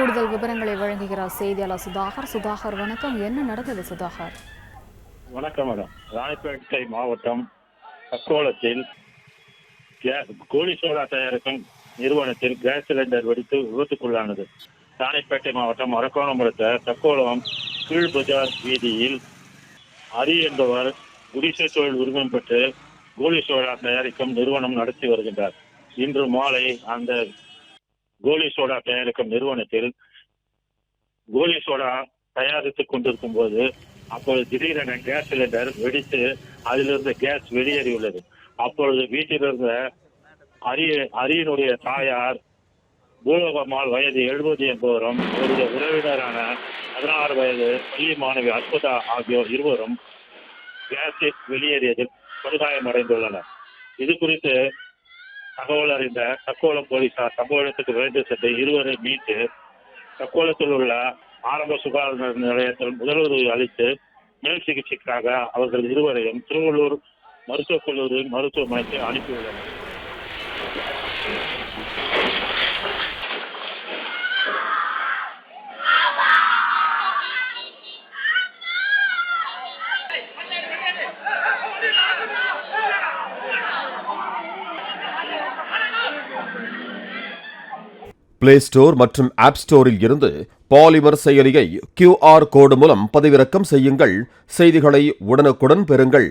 கூடுதல் விவரங்களை வழங்குகிறார் செய்தியாளர் சுதாகர். வணக்கம். என்ன நடந்தது சுதாகர்? வணக்கம் மேடம். ராணிப்பேட்டை மாவட்டம் தக்கோலத்தில் கோழி சோடா தயாரிக்கும் நிறுவனத்தில் கேஸ் சிலிண்டர் வெடித்து விபத்துக்குள்ளானது. ராணிப்பேட்டை மாவட்டம் அரக்கோணம் அடுத்த தக்கோலம் கீழ் பஜார் வீதியில் அரி என்பவர் குடிசை தொழில் உரிமம் பெற்று கோழி சோடா தயாரிக்கும் நிறுவனம் நடத்தி வருகின்றார். இன்று மாலை அந்த கோலி சோடா தயாரிக்கும் நிறுவனத்தில் கோலி சோடா தயாரித்துக் கொண்டிருக்கும் போது அப்பொழுது திடீரென கேஸ் சிலிண்டர் வெடித்து அதிலிருந்து கேஸ் வெளியேறியுள்ளது. அப்பொழுது வீட்டில் இருந்த அரியினுடைய தாயார் பூலோகம்மாள் வயது 70 என்பவரும் அவருடைய உறவினரான 16 வயது பள்ளி மாணவி அற்புதா ஆகியோர் இருவரும் கேஸ் வெளியேறியதில் படுகாயமடைந்துள்ளனர். இது குறித்து தகவல் அறிந்த தக்கோலம் போலீசார் சம்பவ இடத்துக்கு விரைந்து சென்று இருவரை மீட்டு தக்கோலத்தில் உள்ள ஆரம்ப சுகாதார நிலையத்தில் முதலுதவி அளித்து மேல் சிகிச்சைக்காக அவர்கள் இருவரையும் திருவள்ளூர் மருத்துவக் கல்லூரி மருத்துவமனைக்கு அனுப்பியுள்ளனர். பிளே ஸ்டோர் மற்றும் ஆப் ஸ்டோரில் இருந்து பாலிமர் செயலியை QR கோடு மூலம் பதிவிறக்கம் செய்யுங்கள். செய்திகளை உடனுக்குடன் பெறுங்கள்.